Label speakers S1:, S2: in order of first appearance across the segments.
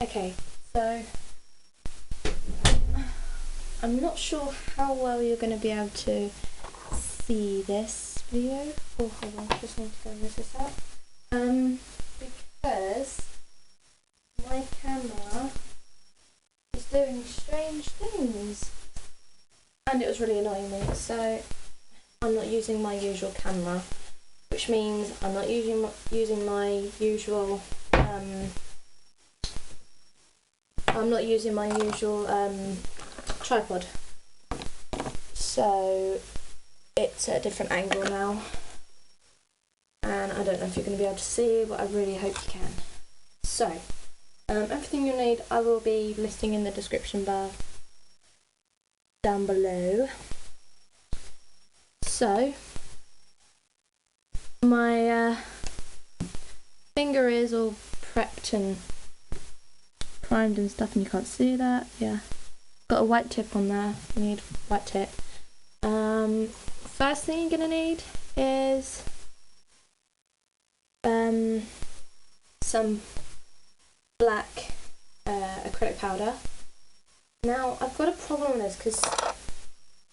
S1: Okay, so I'm not sure how well you're going to be able to see this video. Oh, hold on, just need to go and this out. Because my camera is doing strange things, and it was really annoying me. So I'm not using my usual camera, which means I'm not using my usual tripod. So it's at a different angle now, and I don't know if you're going to be able to see, but I really hope you can. So everything you'll need I will be listing in the description bar down below. So my finger is all prepped and primed and stuff, and you can't see that. Yeah, got a white tip on there. You need white tip. First thing you're gonna need is some black acrylic powder. Now I've got a problem with this because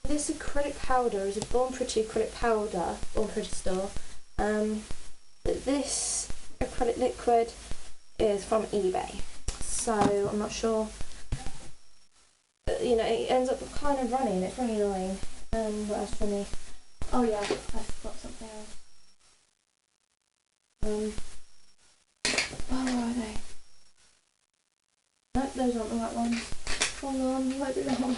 S1: this acrylic powder is a Born Pretty acrylic powder, Born Pretty store. This acrylic liquid is from eBay, so I'm not sure. You know, it ends up kind of running. It's really annoying. What else for me? Oh yeah, I forgot something else. Where are they? Nope, those aren't the right ones. Hold on, you might be wrong.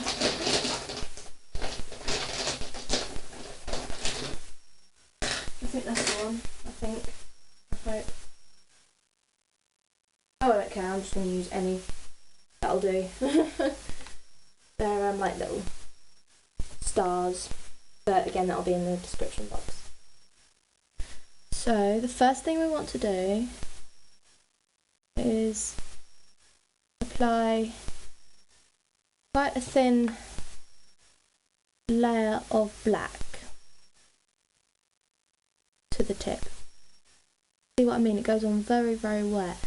S1: I think that's the one. I hope. Oh, I don't care. I'm just going to use any. That'll do. They're like little stars, but again, that'll be in the description box. So the first thing we want to do is apply quite a thin layer of black to the tip. See what I mean? It goes on very, very wet.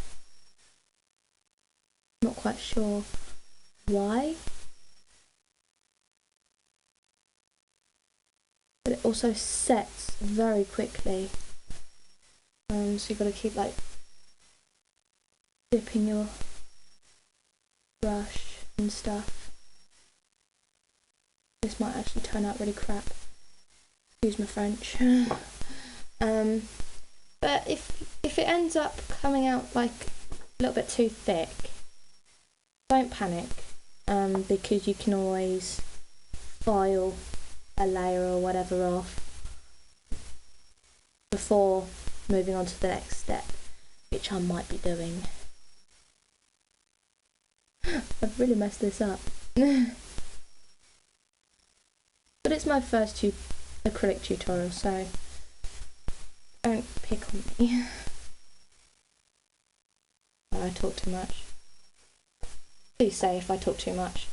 S1: Not quite sure why, but it also sets very quickly. So you've got to keep like dipping your brush and stuff. This might actually turn out really crap. Excuse my French. But if it ends up coming out like a little bit too thick, don't panic, because you can always file a layer or whatever off before moving on to the next step, which I might be doing. I've really messed this up. But it's my first acrylic tutorial, so don't pick on me. I talk too much. Please say if I talk too much.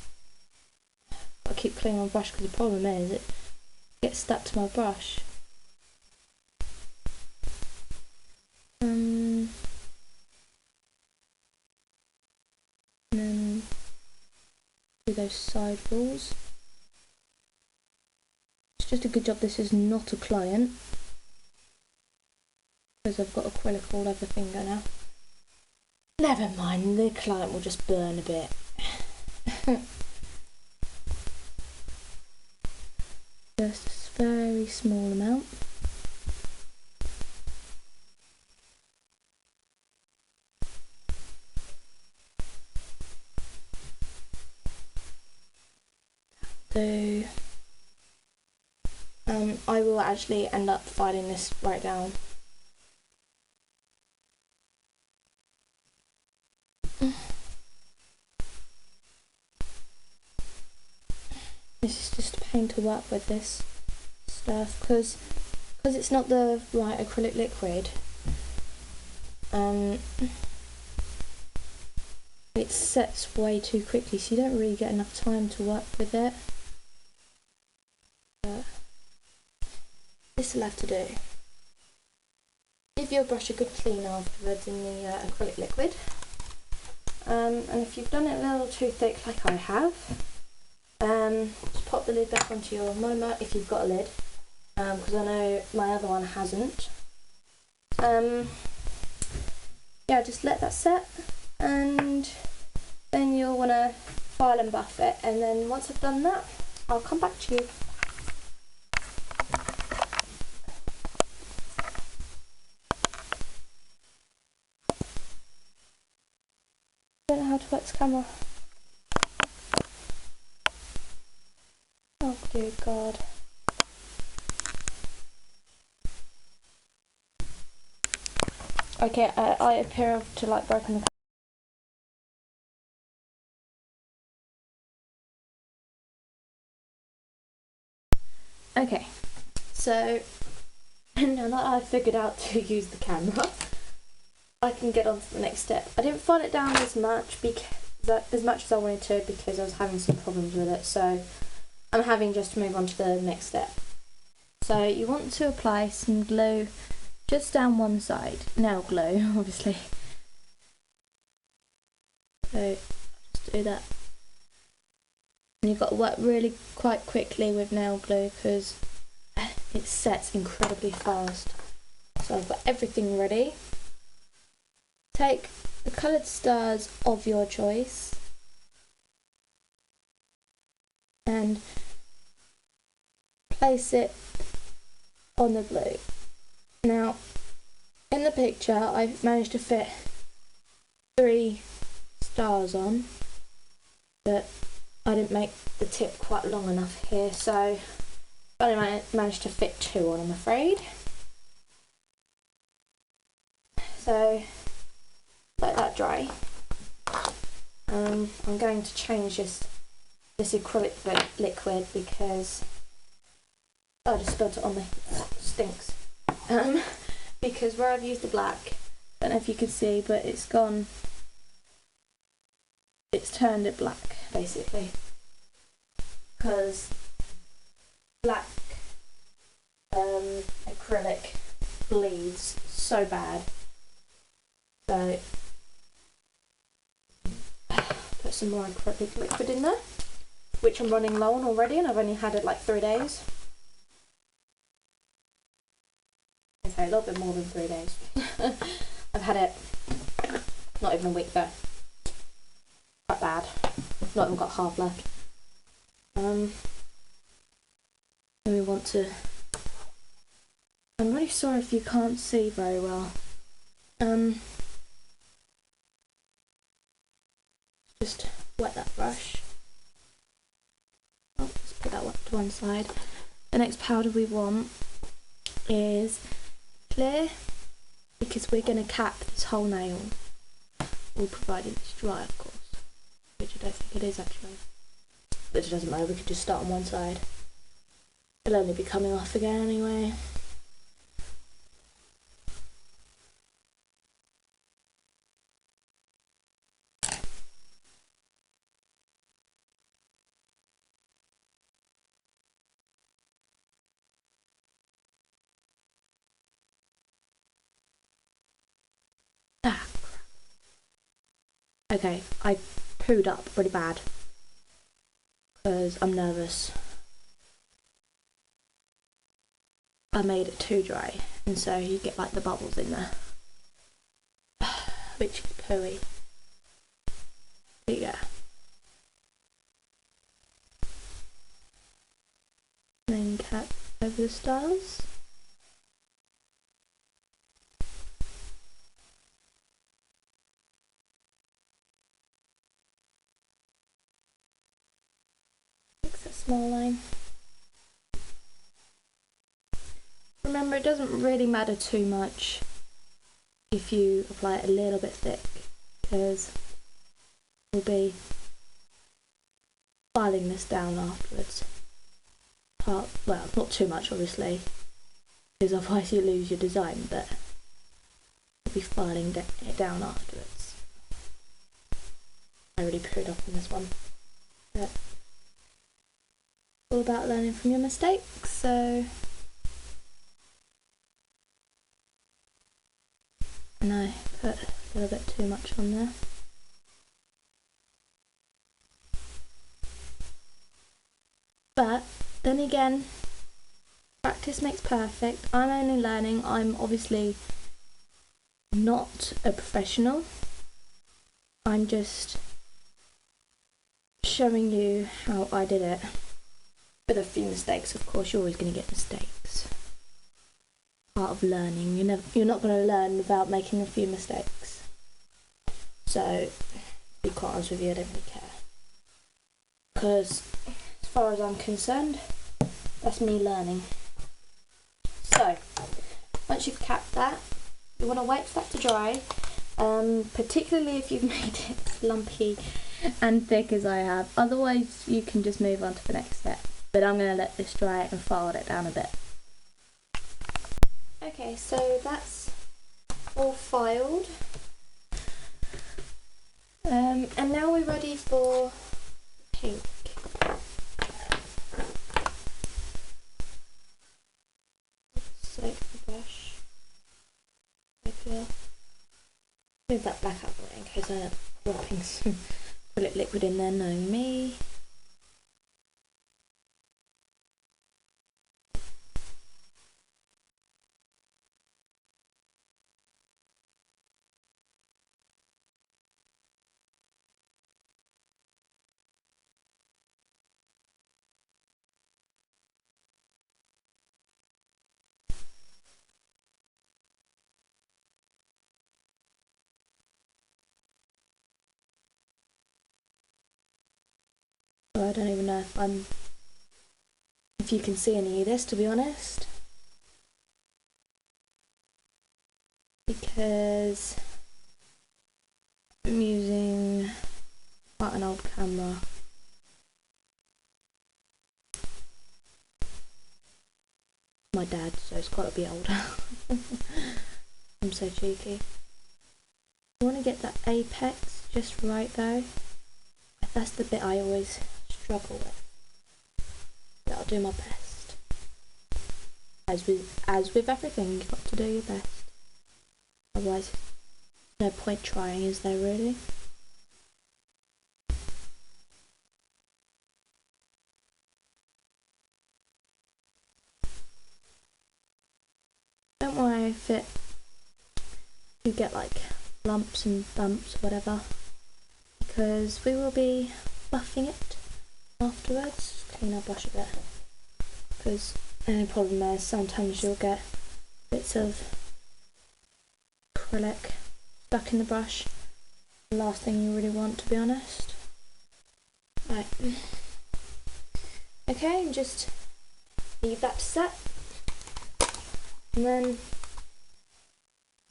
S1: I keep cleaning my brush because the problem is it gets stuck to my brush. And then do those side walls. It's just a good job this is not a client, because I've got acrylic all over the finger now. Never mind, the client will just burn a bit. Just a very small amount. So I will actually end up filing this right down. This is just a pain to work with this stuff because it's not the right acrylic liquid. It sets way too quickly, so you don't really get enough time to work with it. But this will have to do. Give your brush a good clean afterwards in the acrylic liquid. And if you've done it a little too thick like I have, just pop the lid back onto your MoMA if you've got a lid, because I know my other one hasn't. Yeah, just let that set, and then you'll want to file and buff it, and then once I've done that, I'll come back to you. I don't know how to work this camera. Oh dear God. Okay, I appear to like broken the Okay, so now that I've figured out to use the camera, I can get on to the next step. I didn't file it down as much as I wanted to because I was having some problems with it, so I'm having just to move on to the next step. So you want to apply some glue just down one side, nail glue obviously. So just do that. And you've got to work really quite quickly with nail glue because it sets incredibly fast. So I've got everything ready. Take the coloured stars of your choice and place it on the glue. Now, in the picture, I've managed to fit 3 stars on, but I didn't make the tip quite long enough here, so I only managed to fit 2 on, I'm afraid. So let that dry. I'm going to change this acrylic liquid because I just spilled it on me. Stinks. Because where I've used the black, I don't know if you can see, but it's turned it black basically, because black acrylic bleeds so bad. So put some more acrylic liquid in there, which I'm running low on already, and I've only had it like 3 days. Okay, a little bit more than 3 days. I've had it not even a week though. Quite bad. I've not even got half left. And we want to. I'm really sorry if you can't see very well. Just wet that brush. Oh, let's put that to one side. The next powder we want is clear, because we're going to cap this whole nail, all provided it's dry, of course, which I don't think it is actually, but it doesn't matter, we could just start on one side. It'll only be coming off again anyway. Okay, I pooed up pretty bad because I'm nervous. I made it too dry, and so you get like the bubbles in there, which is pooey. But yeah. Then cap over the stars. Small line. Remember, it doesn't really matter too much if you apply it a little bit thick, because we'll be filing this down afterwards. Well, not too much obviously, because otherwise you lose your design, but we'll be filing it down afterwards. I really pooed up on this one. But all about learning from your mistakes, so and I put a little bit too much on there. again, practice makes perfect. I'm only learning. I'm obviously not a professional. I'm just showing you how I did it. With a few mistakes, of course, you're always going to get mistakes. Part of learning. You're not going to learn without making a few mistakes. So, to be quite honest with you, I don't really care. Because, as far as I'm concerned, that's me learning. So, once you've capped that, you want to wait for that to dry. Particularly if you've made it lumpy and thick as I have. Otherwise, you can just move on to the next step. But I'm going to let this dry and file it down a bit. Okay, so that's all filed. And now we're ready for pink. Soak the brush. Move that back out in case I'm dropping some acrylic liquid in there, knowing me. I don't even know if you can see any of this, to be honest, because I'm using quite an old camera. My dad, so it's got to be older. I'm so cheeky. You want to get that apex just right though. That's the bit I always struggle with. But I'll do my best. As with everything, you've got to do your best. Otherwise, no point trying, is there really? Don't worry if you get like lumps and bumps or whatever, because we will be buffing it afterwards. Clean our brush a bit, because the only problem is sometimes you'll get bits of acrylic stuck in the brush. The last thing you really want, to be honest. Right. Okay, and just leave that to set, and then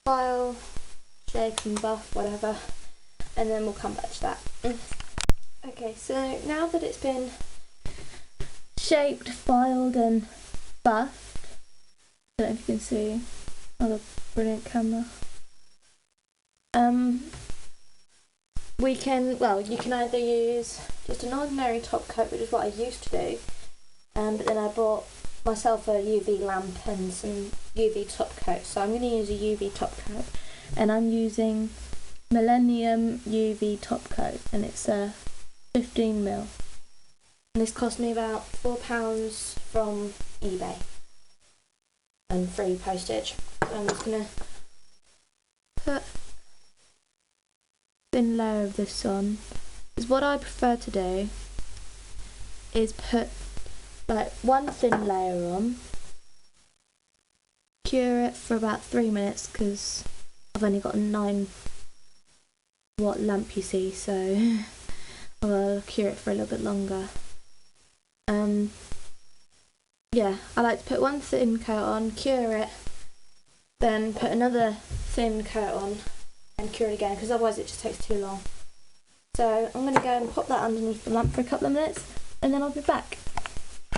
S1: file, shake and buff, whatever, and then we'll come back to that. Okay, so now that it's been shaped, filed and buffed, I don't know if you can see, another brilliant camera. You can either use just an ordinary top coat, which is what I used to do, but then I bought myself a UV lamp and some UV top coat, so I'm going to use a UV top coat, and I'm using Millennium UV top coat, and it's a 15mm, and this cost me about £4 from eBay and free postage. So I'm just going to put a thin layer of this on. Is what I prefer to do is put like one thin layer on, cure it for about 3 minutes, because I've only got a 9 watt lamp, you see, so I'll cure it for a little bit longer. Yeah, I like to put one thin coat on, cure it, then put another thin coat on and cure it again, because otherwise it just takes too long. So I'm going to go and pop that underneath the lamp for a couple of minutes, and then I'll be back.